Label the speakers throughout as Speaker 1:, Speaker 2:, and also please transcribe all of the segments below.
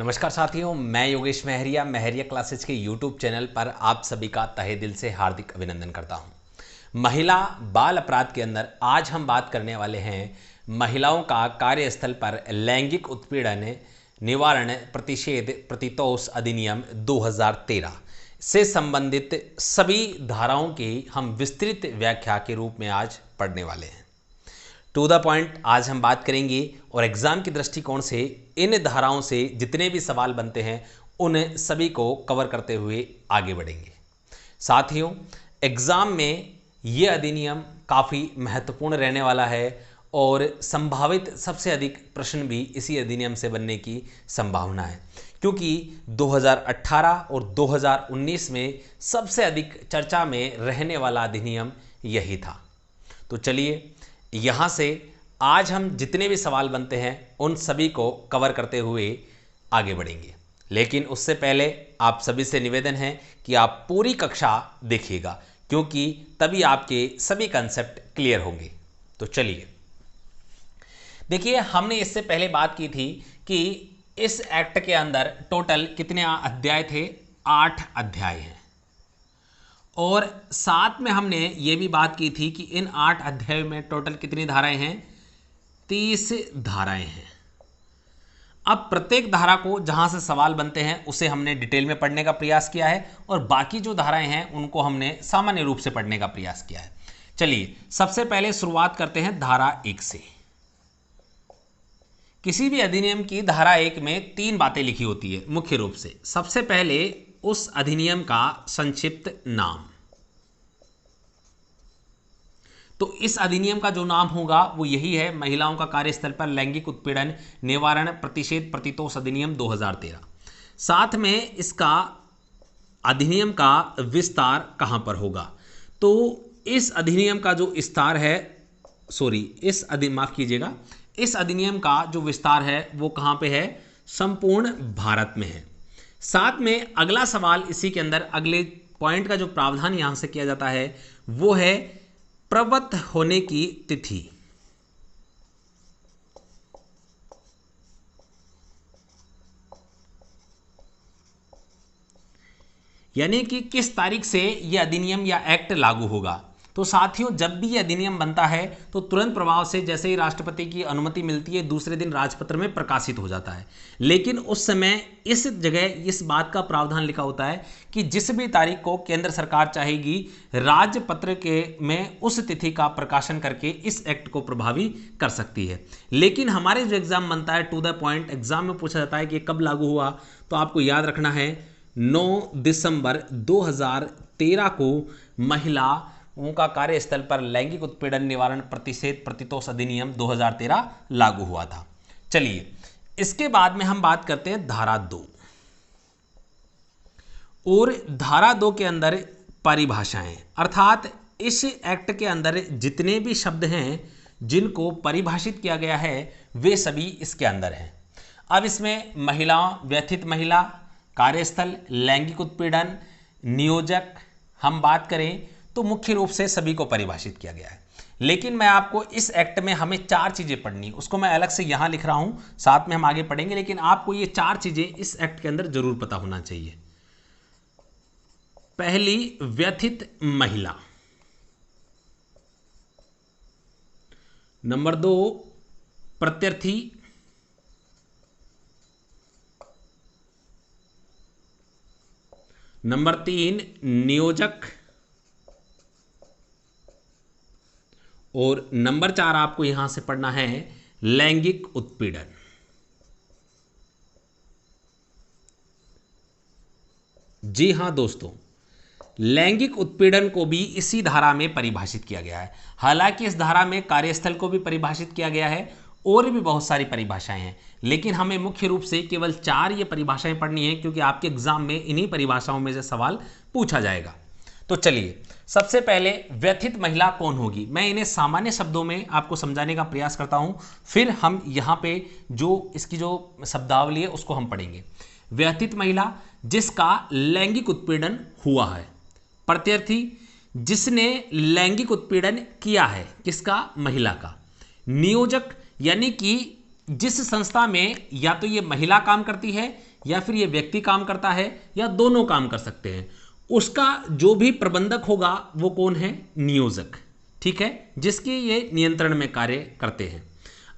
Speaker 1: नमस्कार साथियों, मैं योगेश महरिया महरिया क्लासेस के यूट्यूब चैनल पर आप सभी का तहे दिल से हार्दिक अभिनंदन करता हूं। महिला बाल अपराध के अंदर आज हम बात करने वाले हैं महिलाओं का कार्यस्थल पर लैंगिक उत्पीड़न निवारण प्रतिषेध प्रतितोष अधिनियम 2013 से संबंधित सभी धाराओं की हम विस्तृत व्याख्या के रूप में आज पढ़ने वाले हैं। टू द पॉइंट आज हम बात करेंगे और एग्जाम की दृष्टिकोण से इन धाराओं से जितने भी सवाल बनते हैं उन सभी को कवर करते हुए आगे बढ़ेंगे। साथियों, एग्जाम में ये अधिनियम काफ़ी महत्वपूर्ण रहने वाला है और संभावित सबसे अधिक प्रश्न भी इसी अधिनियम से बनने की संभावना है, क्योंकि 2018 और 2019 में सबसे अधिक चर्चा में रहने वाला अधिनियम यही था। तो चलिए यहाँ से आज हम जितने भी सवाल बनते हैं उन सभी को कवर करते हुए आगे बढ़ेंगे। लेकिन उससे पहले आप सभी से निवेदन है कि आप पूरी कक्षा देखिएगा, क्योंकि तभी आपके सभी कंसेप्ट क्लियर होंगे। तो चलिए देखिए, हमने इससे पहले बात की थी कि इस एक्ट के अंदर टोटल कितने अध्याय थे? 8 अध्याय हैं। और साथ में हमने ये भी बात की थी कि इन 8 अध्यायों में टोटल कितनी धाराएं हैं? 30 धाराएं हैं। अब प्रत्येक धारा को जहां से सवाल बनते हैं उसे हमने डिटेल में पढ़ने का प्रयास किया है और बाकी जो धाराएं हैं उनको हमने सामान्य रूप से पढ़ने का प्रयास किया है। चलिए सबसे पहले शुरुआत करते हैं धारा 1 से। किसी भी अधिनियम की धारा 1 में 3 बातें लिखी होती है मुख्य रूप से। सबसे पहले उस अधिनियम का संक्षिप्त नाम। तो इस अधिनियम का जो नाम होगा वो यही है, महिलाओं का कार्यस्थल पर लैंगिक उत्पीड़न निवारण प्रतिषेध प्रतितोष अधिनियम 2013। साथ में इसका अधिनियम का विस्तार कहां पर होगा? तो इस अधिनियम का जो विस्तार है, इस अधिनियम का जो विस्तार है वो कहां पे है? संपूर्ण भारत में है। साथ में अगला सवाल इसी के अंदर अगले पॉइंट का जो प्रावधान यहां से किया जाता है वो है प्रवृत्त होने की तिथि। यानी कि किस तारीख से यह अधिनियम या एक्ट लागू होगा। तो साथियों, जब भी यह अधिनियम बनता है तो तुरंत प्रभाव से जैसे ही राष्ट्रपति की अनुमति मिलती है दूसरे दिन राजपत्र में प्रकाशित हो जाता है। लेकिन उस समय इस जगह इस बात का प्रावधान लिखा होता है कि जिस भी तारीख को केंद्र सरकार चाहेगी राजपत्र के में उस तिथि का प्रकाशन करके इस एक्ट को प्रभावी कर सकती है। लेकिन हमारे जो एग्जाम बनता है टू द पॉइंट, एग्जाम में पूछा जाता है कि कब लागू हुआ, तो आपको याद रखना है 9 दिसंबर 2013 को महिला उनका कार्यस्थल पर लैंगिक उत्पीड़न निवारण प्रतिषेध प्रतितोष अधिनियम 2013 लागू हुआ था। चलिए इसके बाद में हम बात करते हैं धारा 2। और धारा 2 के अंदर परिभाषाएं, अर्थात इस एक्ट के अंदर जितने भी शब्द हैं जिनको परिभाषित किया गया है वे सभी इसके अंदर हैं। अब इसमें महिला, व्यथित महिला, कार्यस्थल, लैंगिक उत्पीड़न, नियोजक हम बात करें तो मुख्य रूप से सभी को परिभाषित किया गया है। लेकिन मैं आपको इस एक्ट में हमें 4 चीजें पढ़नी, उसको मैं अलग से यहां लिख रहा हूं, साथ में हम आगे पढ़ेंगे, लेकिन आपको ये 4 चीजें इस एक्ट के अंदर जरूर पता होना चाहिए। पहली, व्यथित महिला। नंबर 2, प्रत्यर्थी। नंबर 3, नियोजक। और नंबर 4 आपको यहां से पढ़ना है लैंगिक उत्पीड़न। जी हां दोस्तों, लैंगिक उत्पीड़न को भी इसी धारा में परिभाषित किया गया है। हालांकि इस धारा में कार्यस्थल को भी परिभाषित किया गया है और भी बहुत सारी परिभाषाएं हैं, लेकिन हमें मुख्य रूप से केवल 4 ये परिभाषाएं पढ़नी है, क्योंकि आपके एग्जाम में इन्हीं परिभाषाओं में से सवाल पूछा जाएगा। तो चलिए सबसे पहले व्यथित महिला कौन होगी, मैं इन्हें सामान्य शब्दों में आपको समझाने का प्रयास करता हूं, फिर हम यहां पे जो इसकी जो शब्दावली है उसको हम पढ़ेंगे। व्यथित महिला जिसका लैंगिक उत्पीड़न हुआ है। प्रत्यर्थी जिसने लैंगिक उत्पीड़न किया है, किसका? महिला का। नियोजक यानी कि जिस संस्था में या तो ये महिला काम करती है या फिर ये व्यक्ति काम करता है या दोनों काम कर सकते हैं, उसका जो भी प्रबंधक होगा वो कौन है? नियोजक। ठीक है, जिसके ये नियंत्रण में कार्य करते हैं।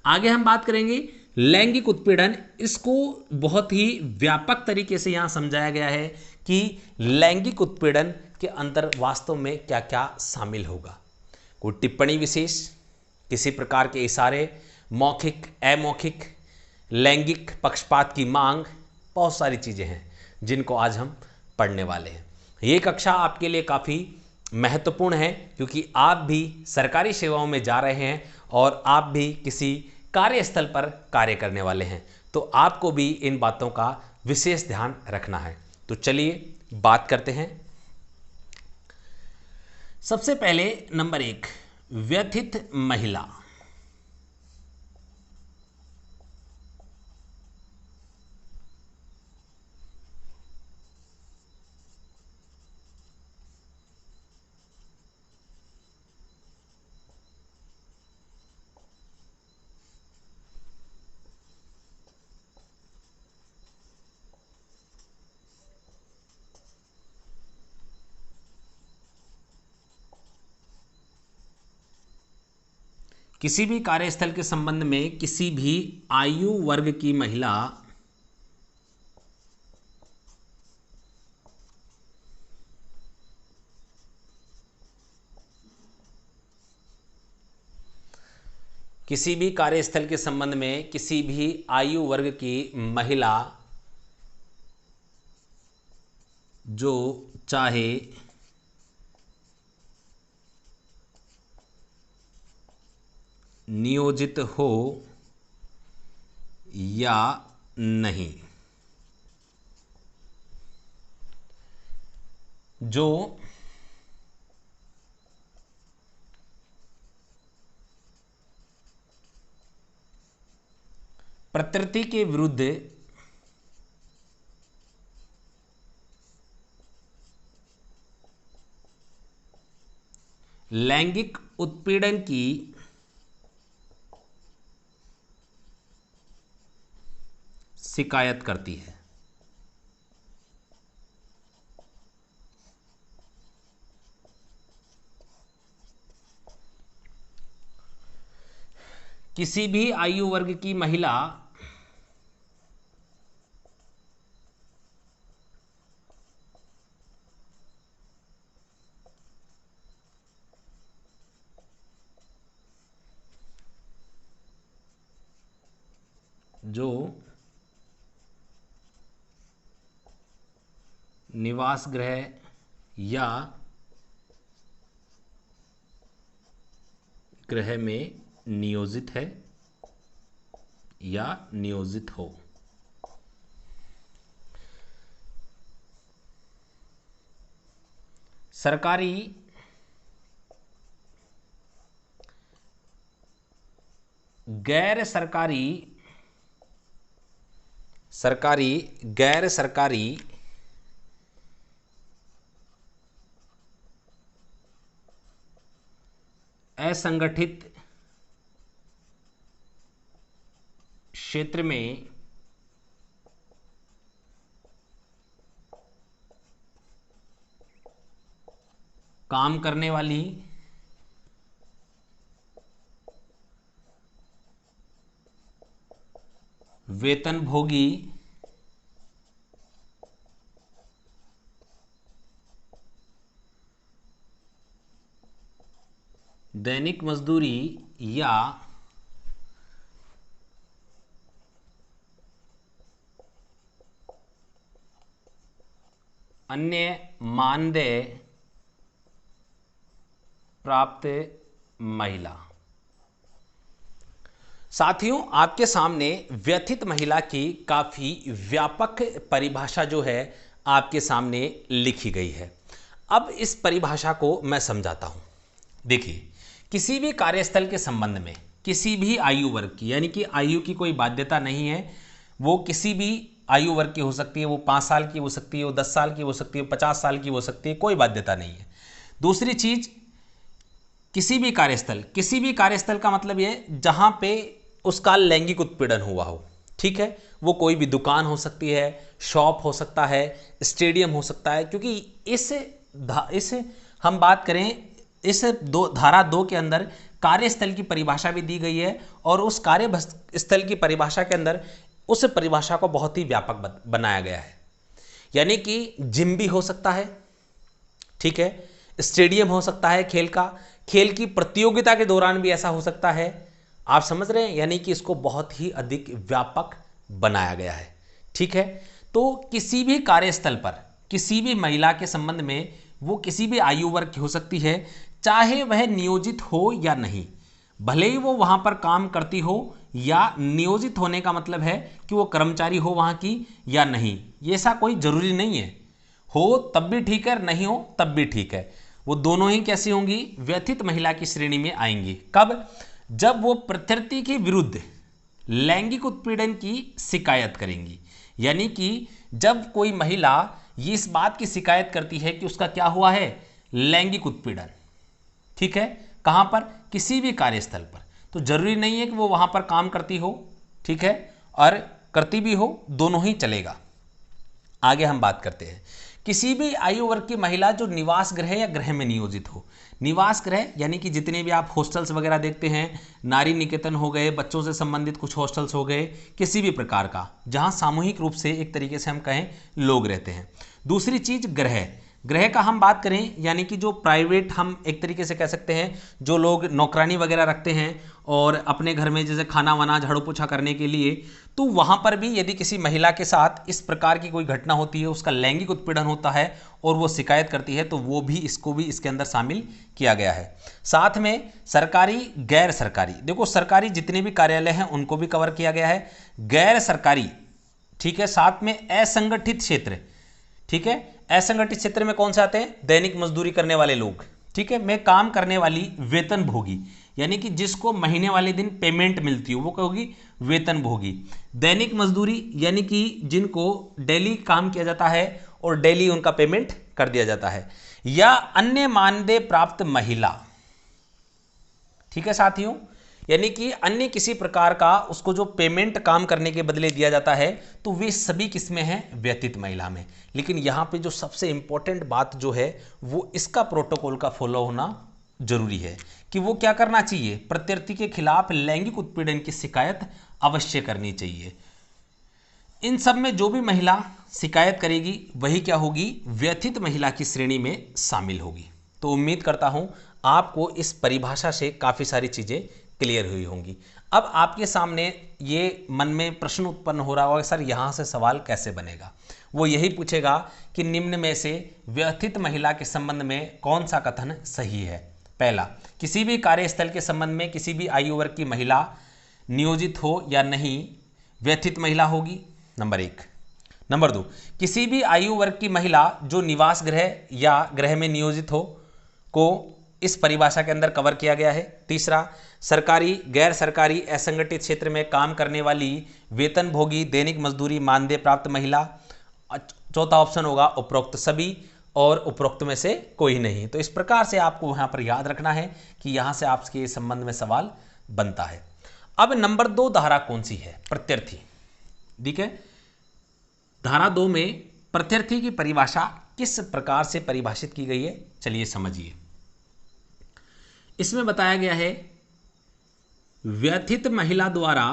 Speaker 1: आगे हम बात करेंगे लैंगिक उत्पीड़न। इसको बहुत ही व्यापक तरीके से यहाँ समझाया गया है कि लैंगिक उत्पीड़न के अंदर वास्तव में क्या क्या शामिल होगा। कोई टिप्पणी विशेष, किसी प्रकार के इशारे, मौखिक अमौखिक, लैंगिक पक्षपात की मांग, बहुत सारी चीज़ें हैं जिनको आज हम पढ़ने वाले हैं। ये कक्षा आपके लिए काफ़ी महत्वपूर्ण है क्योंकि आप भी सरकारी सेवाओं में जा रहे हैं और आप भी किसी कार्यस्थल पर कार्य करने वाले हैं, तो आपको भी इन बातों का विशेष ध्यान रखना है। तो चलिए बात करते हैं। सबसे पहले नंबर 1, व्यथित महिला। किसी भी कार्यस्थल के संबंध में किसी भी आयु वर्ग की महिला किसी भी कार्यस्थल के संबंध में किसी भी आयु वर्ग की महिला जो चाहे नियोजित हो या नहीं, जो प्रकृति के विरुद्ध लैंगिक उत्पीड़न की शिकायत करती है। किसी भी आयु वर्ग की महिला जो निवास गृह या गृह में नियोजित है या नियोजित हो। सरकारी गैर सरकारी गैर सरकारी असंगठित क्षेत्र में काम करने वाली वेतनभोगी दैनिक मजदूरी या अन्य मानदेय प्राप्त महिला। साथियों, आपके सामने व्यथित महिला की काफ़ी व्यापक परिभाषा जो है आपके सामने लिखी गई है। अब इस परिभाषा को मैं समझाता हूं। देखिए, किसी भी कार्यस्थल के संबंध में किसी भी आयु वर्ग की, यानी कि आयु की कोई बाध्यता नहीं है, वो किसी भी आयु वर्ग की हो सकती है, वो 5 साल की हो सकती है, वो 10 साल की हो सकती है, 50 साल की हो सकती है, कोई बाध्यता नहीं है। दूसरी चीज, किसी भी कार्यस्थल का मतलब ये जहां पे उसका लैंगिक उत्पीड़न हुआ हो। ठीक है, वो कोई भी दुकान हो सकती है, शॉप हो सकता है, स्टेडियम हो सकता है, क्योंकि इस हम बात करें इस धारा 2 के अंदर कार्यस्थल की परिभाषा भी दी गई है और उस कार्यस्थल की परिभाषा के अंदर उस परिभाषा को बहुत ही व्यापक बनाया गया है। यानी कि जिम भी हो सकता है, ठीक है, स्टेडियम हो सकता है खेल की प्रतियोगिता के दौरान भी ऐसा हो सकता है। आप समझ रहे हैं, यानी कि इसको बहुत ही अधिक व्यापक बनाया गया है। ठीक है, तो किसी भी कार्यस्थल पर किसी भी महिला के संबंध में वो किसी भी आयु वर्ग की हो सकती है, चाहे वह नियोजित हो या नहीं, भले ही वो वहां पर काम करती हो या नियोजित होने का मतलब है कि वो कर्मचारी हो वहां की या नहीं, ये ऐसा कोई जरूरी नहीं है। हो तब भी ठीक है, नहीं हो तब भी ठीक है, वो दोनों ही कैसी होंगी, व्यथित महिला की श्रेणी में आएंगी। कब? जब वो प्रत्यर्थी के विरुद्ध लैंगिक उत्पीड़न की शिकायत करेंगी। यानी कि जब कोई महिला ये इस बात की शिकायत करती है कि उसका क्या हुआ है, लैंगिक उत्पीड़न, ठीक है, कहां पर, किसी भी कार्यस्थल पर, तो जरूरी नहीं है कि वो वहां पर काम करती हो, ठीक है, और करती भी हो, दोनों ही चलेगा। आगे हम बात करते हैं, किसी भी आयु वर्ग की महिला जो निवास गृह या गृह में नियोजित हो। निवास गृह यानी कि जितने भी आप हॉस्टल्स वगैरह देखते हैं, नारी निकेतन हो गए, बच्चों से संबंधित कुछ हॉस्टल्स हो गए, किसी भी प्रकार का जहां सामूहिक रूप से एक तरीके से हम कहें लोग रहते हैं। दूसरी चीज ग्रह का हम बात करें, यानी कि जो प्राइवेट हम एक तरीके से कह सकते हैं, जो लोग नौकरानी वगैरह रखते हैं और अपने घर में जैसे खाना वाना झाड़ू पोछा करने के लिए, तो वहाँ पर भी यदि किसी महिला के साथ इस प्रकार की कोई घटना होती है, उसका लैंगिक उत्पीड़न होता है और वो शिकायत करती है, तो वो भी इसको भी इसके अंदर शामिल किया गया है। साथ में सरकारी गैर सरकारी, देखो सरकारी जितने भी कार्यालय हैं उनको भी कवर किया गया है, गैर सरकारी, ठीक है, साथ में असंगठित क्षेत्र, ठीक है, असंगठित क्षेत्र में कौन से आते हैं, दैनिक मजदूरी करने वाले लोग, ठीक है, में काम करने वाली वेतन भोगी, यानी कि जिसको महीने वाले दिन पेमेंट मिलती हो वो क्या होगी, वेतन भोगी। दैनिक मजदूरी यानी कि जिनको डेली काम किया जाता है और डेली उनका पेमेंट कर दिया जाता है, या अन्य मानदेय प्राप्त महिला, ठीक है साथियों, यानी कि अन्य किसी प्रकार का उसको जो पेमेंट काम करने के बदले दिया जाता है, तो वे सभी किसमें हैं, व्यतीत महिला में। लेकिन यहाँ पे जो सबसे इंपॉर्टेंट बात जो है वो इसका प्रोटोकॉल का फॉलो होना जरूरी है कि वो क्या करना चाहिए, प्रत्यर्थी के खिलाफ लैंगिक उत्पीड़न की शिकायत अवश्य करनी चाहिए। इन सब में जो भी महिला शिकायत करेगी वही क्या होगी, व्यथित महिला की श्रेणी में शामिल होगी। तो उम्मीद करता हूं आपको इस परिभाषा से काफ़ी सारी चीज़ें क्लियर हुई होंगी। अब आपके सामने ये मन में प्रश्न उत्पन्न हो रहा होगा, सर यहाँ से सवाल कैसे बनेगा। वो यही पूछेगा कि निम्न में से व्यथित महिला के संबंध में कौन सा कथन सही है। पहला, किसी भी कार्यस्थल के संबंध में किसी भी आयु वर्ग की महिला नियोजित हो या नहीं, व्यथित महिला होगी, नंबर 1। नंबर 2, किसी भी आयु वर्ग की महिला जो निवास गृह या गृह में नियोजित हो को इस परिभाषा के अंदर कवर किया गया है। तीसरा, सरकारी गैर सरकारी असंगठित क्षेत्र में काम करने वाली वेतन भोगी दैनिक मजदूरी मानदेय प्राप्त महिला। चौथा ऑप्शन होगा उपरोक्त सभी, और उपरोक्त में से कोई नहीं। तो इस प्रकार से आपको यहाँ पर याद रखना है कि यहाँ से आपके संबंध में सवाल बनता है। अब नंबर 2 धारा कौन सी है, प्रत्यर्थी, ठीक है। धारा 2 में प्रत्यर्थी की परिभाषा किस प्रकार से परिभाषित की गई है, चलिए समझिए। इसमें बताया गया है, व्यथित महिला द्वारा,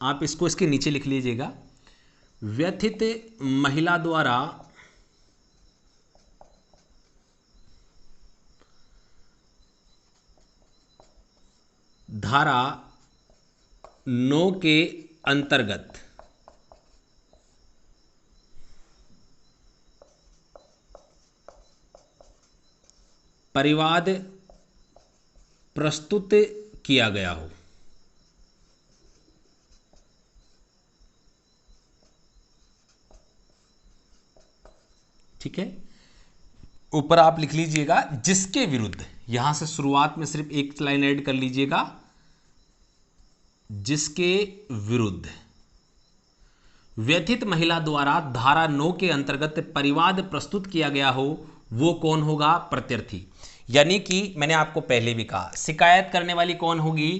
Speaker 1: आप इसको इसके नीचे लिख लीजिएगा, व्यथित महिला द्वारा धारा 9 के अंतर्गत परिवाद प्रस्तुत किया गया हो। ठीक है, ऊपर आप लिख लीजिएगा जिसके विरुद्ध, यहां से शुरुआत में सिर्फ एक लाइन ऐड कर लीजिएगा, जिसके विरुद्ध व्यथित महिला द्वारा धारा 9 के अंतर्गत परिवाद प्रस्तुत किया गया हो, वो कौन होगा, प्रत्यर्थी। यानी कि मैंने आपको पहले भी कहा, शिकायत करने वाली कौन होगी,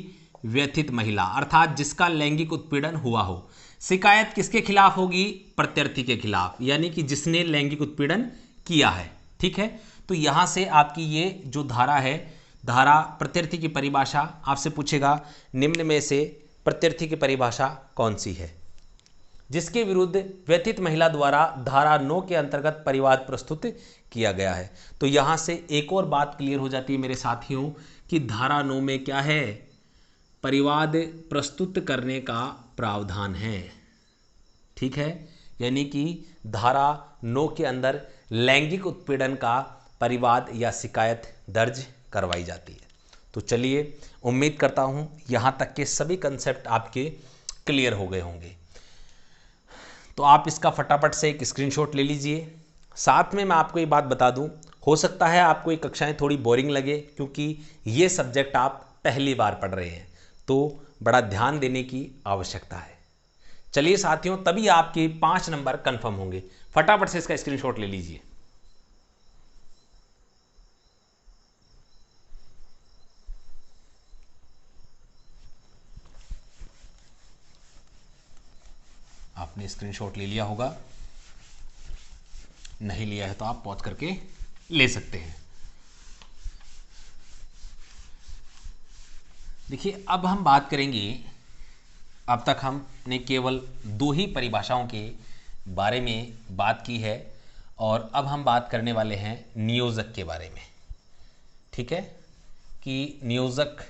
Speaker 1: व्यथित महिला अर्थात जिसका लैंगिक उत्पीड़न हुआ हो। शिकायत किसके खिलाफ होगी? प्रत्यर्थी के खिलाफ, यानी कि जिसने लैंगिक उत्पीड़न किया है। ठीक है, तो यहां से आपकी ये जो धारा है, धारा प्रत्यर्थी की परिभाषा आपसे पूछेगा निम्न में से प्रत्यर्थी की परिभाषा कौन सी है? जिसके विरुद्ध व्यथित महिला द्वारा धारा 9 के अंतर्गत परिवाद प्रस्तुत किया गया है। तो यहां से एक और बात क्लियर हो जाती है मेरे साथियों कि धारा 9 में क्या है? परिवाद प्रस्तुत करने का प्रावधान है। ठीक है, यानी कि धारा 9 के अंदर लैंगिक उत्पीड़न का परिवाद या शिकायत दर्ज करवाई जाती है। तो चलिए, उम्मीद करता हूं यहां तक के सभी कंसेप्ट आपके क्लियर हो गए होंगे। तो आप इसका फटाफट से एक स्क्रीनशॉट ले लीजिए। साथ में मैं आपको ये बात बता दूं, हो सकता है आपको ये कक्षाएं थोड़ी बोरिंग लगे क्योंकि ये सब्जेक्ट आप पहली बार पढ़ रहे हैं, तो बड़ा ध्यान देने की आवश्यकता है। चलिए साथियों, तभी आपके 5 नंबर कंफर्म होंगे। फटाफट से इसका स्क्रीनशॉट ले लीजिए। आपने स्क्रीनशॉट ले लिया होगा, नहीं लिया है तो आप पॉज करके ले सकते हैं। देखिए, अब हम बात करेंगे, अब तक हमने केवल 2 ही परिभाषाओं के बारे में बात की है और अब हम बात करने वाले हैं नियोजक के बारे में। ठीक है, कि नियोजक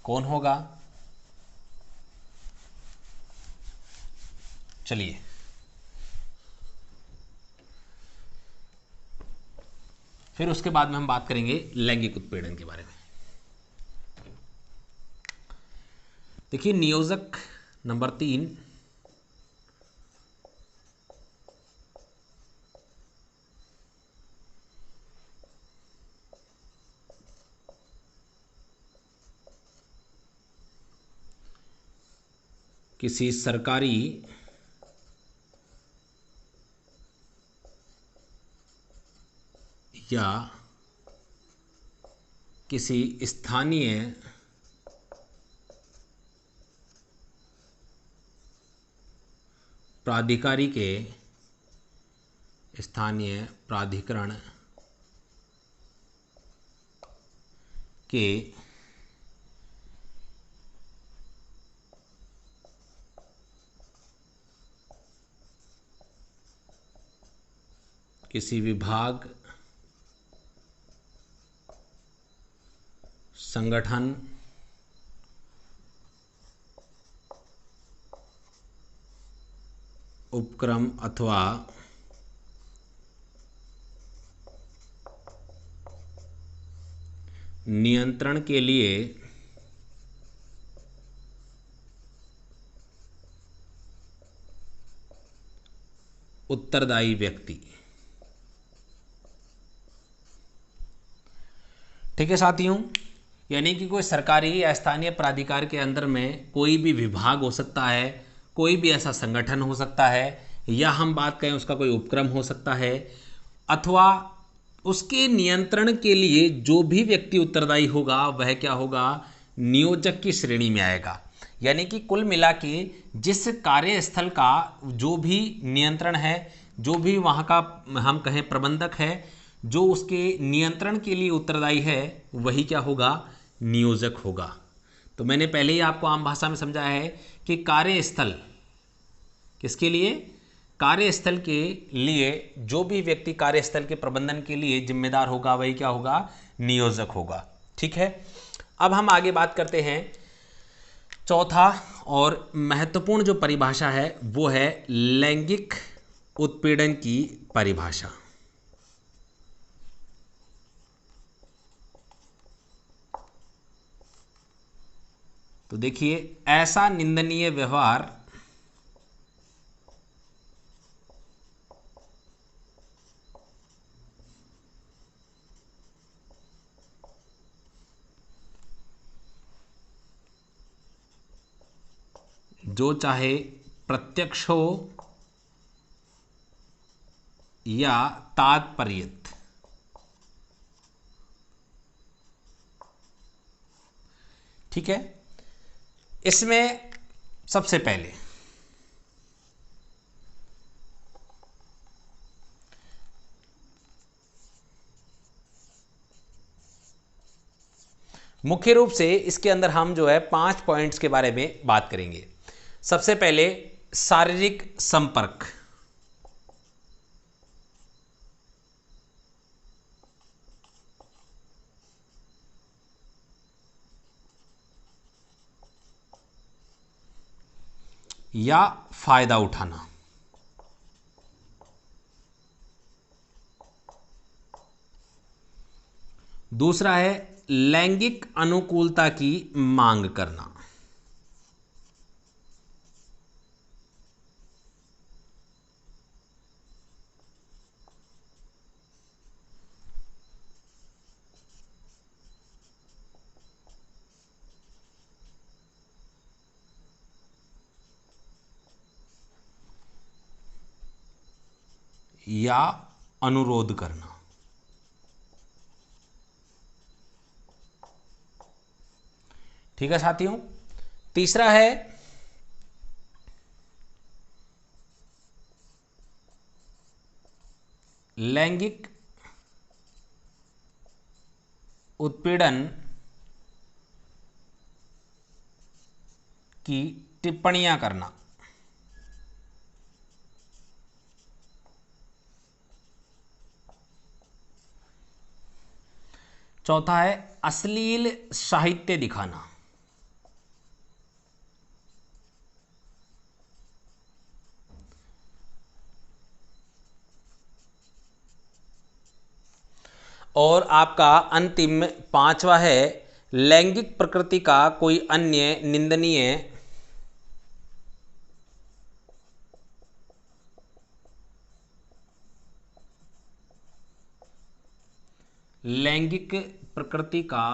Speaker 1: कौन होगा। चलिए, फिर उसके बाद में हम बात करेंगे लैंगिक उत्पीड़न के बारे में। देखिए, नियोजक नंबर 3 किसी सरकारी या किसी स्थानीय प्राधिकारी के स्थानीय प्राधिकरण के किसी विभाग, संगठन, उपक्रम अथवा नियंत्रण के लिए उत्तरदायी व्यक्ति। ठीक है साथियों, यानी कि कोई सरकारी या स्थानीय प्राधिकार के अंदर में कोई भी विभाग हो सकता है, कोई भी ऐसा संगठन हो सकता है, या हम बात करें उसका कोई उपक्रम हो सकता है, अथवा उसके नियंत्रण के लिए जो भी व्यक्ति उत्तरदायी होगा वह क्या होगा? नियोजक की श्रेणी में आएगा। यानी कि कुल मिला के जिस कार्यस्थल का जो भी नियंत्रण है, जो भी वहाँ का हम कहें प्रबंधक है, जो उसके नियंत्रण के लिए उत्तरदायी है, वही क्या होगा? नियोजक होगा। तो मैंने पहले ही आपको आम भाषा में समझाया है कि कार्यस्थल किसके लिए? कार्यस्थल के लिए जो भी व्यक्ति कार्यस्थल के प्रबंधन के लिए जिम्मेदार होगा वही क्या होगा? नियोजक होगा। ठीक है, अब हम आगे बात करते हैं। चौथा और महत्वपूर्ण जो परिभाषा है वो है लैंगिक उत्पीड़न की परिभाषा। तो देखिए, ऐसा निंदनीय व्यवहार जो चाहे प्रत्यक्ष हो या तात्पर्यत, ठीक है, इसमें सबसे पहले मुख्य रूप से इसके अंदर हम जो है 5 पॉइंट्स के बारे में बात करेंगे। सबसे पहले शारीरिक संपर्क, या फायदा उठाना। दूसरा है लैंगिक अनुकूलता की मांग करना। या अनुरोध करना। ठीक है साथियों, तीसरा है लैंगिक उत्पीड़न की टिप्पणियां करना। चौथा है अश्लील साहित्य दिखाना। और आपका अंतिम पांचवा है लैंगिक प्रकृति का कोई अन्य निंदनीय लैंगिक प्रकृति का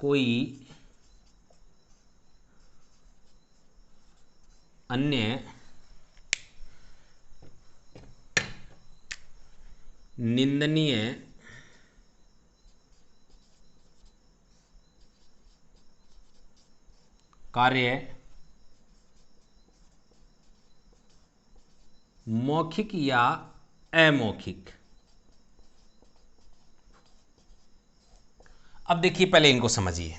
Speaker 1: कोई अन्य निंदनीय कार्य मौखिक या अमौखिक। अब देखिए, पहले इनको समझिए।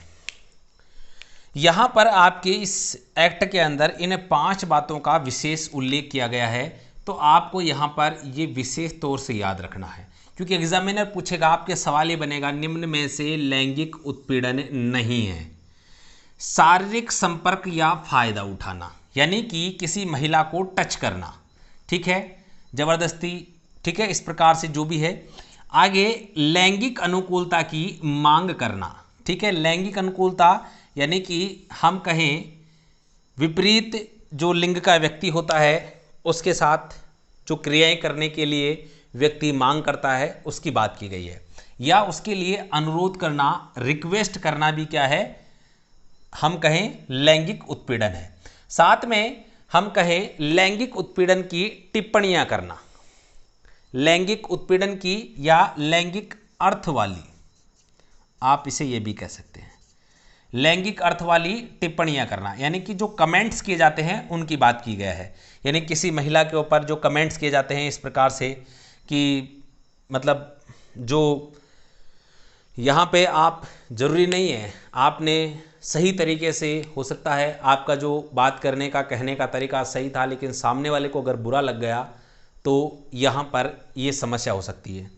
Speaker 1: यहां पर आपके इस एक्ट के अंदर इन 5 बातों का विशेष उल्लेख किया गया है, तो आपको यहां पर ये विशेष तौर से याद रखना है, क्योंकि एग्जामिनर पूछेगा, आपके सवाल ये बनेगा निम्न में से लैंगिक उत्पीड़न नहीं है। शारीरिक संपर्क या फायदा उठाना, यानी कि किसी महिला को टच करना, ठीक है, जबरदस्ती, ठीक है, इस प्रकार से जो भी है। आगे लैंगिक अनुकूलता की मांग करना, ठीक है, लैंगिक अनुकूलता यानी कि हम कहें विपरीत जो लिंग का व्यक्ति होता है उसके साथ जो क्रियाएं करने के लिए व्यक्ति मांग करता है, उसकी बात की गई है। या उसके लिए अनुरोध करना, रिक्वेस्ट करना भी क्या है, हम कहें लैंगिक उत्पीड़न है। साथ में हम कहें लैंगिक उत्पीड़न की टिप्पणियां करना, लैंगिक उत्पीड़न की या लैंगिक अर्थ वाली, आप इसे ये भी कह सकते हैं, लैंगिक अर्थ वाली टिप्पणियां करना, यानी कि जो कमेंट्स किए जाते हैं उनकी बात की गया है। यानी किसी महिला के ऊपर जो कमेंट्स किए जाते हैं इस प्रकार से कि मतलब जो यहाँ पे आप ज़रूरी नहीं है, आपने सही तरीके से, हो सकता है आपका जो बात करने का, कहने का तरीका सही था, लेकिन सामने वाले को अगर बुरा लग गया तो यहाँ पर ये समस्या हो सकती है।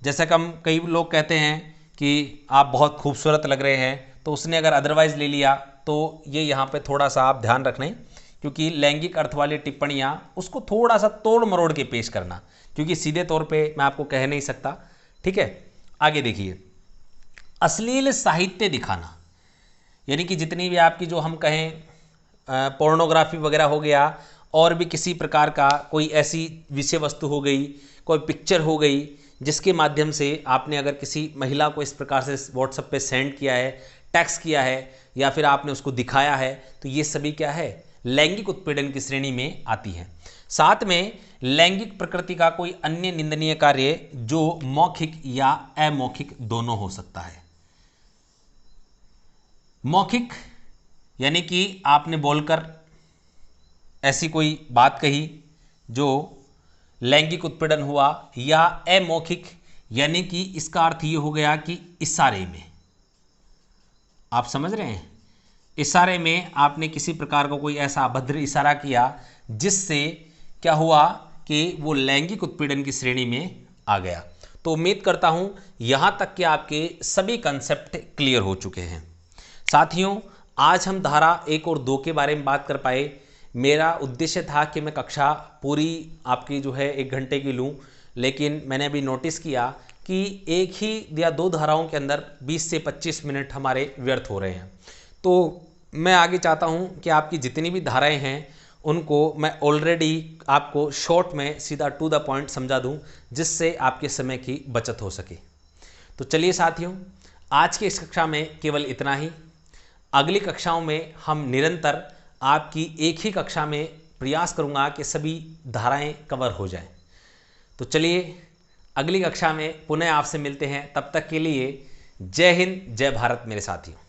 Speaker 1: जैसा कि हम कई लोग कहते हैं कि आप बहुत खूबसूरत लग रहे हैं, तो उसने अगर अदरवाइज़ ले लिया तो ये यहाँ पे थोड़ा सा आप ध्यान रखें, क्योंकि लैंगिक अर्थ वाली टिप्पणियाँ उसको थोड़ा सा तोड़ मरोड़ के पेश करना, क्योंकि सीधे तौर पे मैं आपको कह नहीं सकता। ठीक है, आगे देखिए, अश्लील साहित्य दिखाना, यानी कि जितनी भी आपकी जो हम कहें पोर्नोग्राफी वगैरह हो गया, और भी किसी प्रकार का कोई ऐसी विषय वस्तु हो गई, कोई पिक्चर हो गई, जिसके माध्यम से आपने अगर किसी महिला को इस प्रकार से व्हाट्सएप पे सेंड किया है, टेक्स्ट किया है, या फिर आपने उसको दिखाया है, तो ये सभी क्या है, लैंगिक उत्पीड़न की श्रेणी में आती है। साथ में लैंगिक प्रकृति का कोई अन्य निंदनीय कार्य जो मौखिक या अमौखिक दोनों हो सकता है। मौखिक यानी कि आपने बोलकर ऐसी कोई बात कही जो लैंगिक उत्पीड़न हुआ, या अमौखिक यानी कि इसका अर्थ ये हो गया कि इशारे में, आप समझ रहे हैं, इशारे में आपने किसी प्रकार का कोई ऐसा अभद्र इशारा किया जिससे क्या हुआ कि वो लैंगिक उत्पीड़न की श्रेणी में आ गया। तो उम्मीद करता हूं यहां तक कि आपके सभी कंसेप्ट क्लियर हो चुके हैं। साथियों, आज हम धारा 1 और 2 के बारे में बात कर पाए। मेरा उद्देश्य था कि मैं कक्षा पूरी आपकी जो है 1 घंटे की लूं, लेकिन मैंने अभी नोटिस किया कि एक ही या 2 धाराओं के अंदर 20 से 25 मिनट हमारे व्यर्थ हो रहे हैं। तो मैं आगे चाहता हूं कि आपकी जितनी भी धाराएं हैं उनको मैं ऑलरेडी आपको शॉर्ट में सीधा टू द पॉइंट समझा दूं, जिससे आपके समय की बचत हो सके। तो चलिए साथियों, आज की इस कक्षा में केवल इतना ही। अगली कक्षाओं में हम निरंतर आपकी एक ही कक्षा में प्रयास करूंगा कि सभी धाराएं कवर हो जाएं। तो चलिए अगली कक्षा में पुनः आपसे मिलते हैं। तब तक के लिए जय हिंद, जय भारत मेरे साथियों।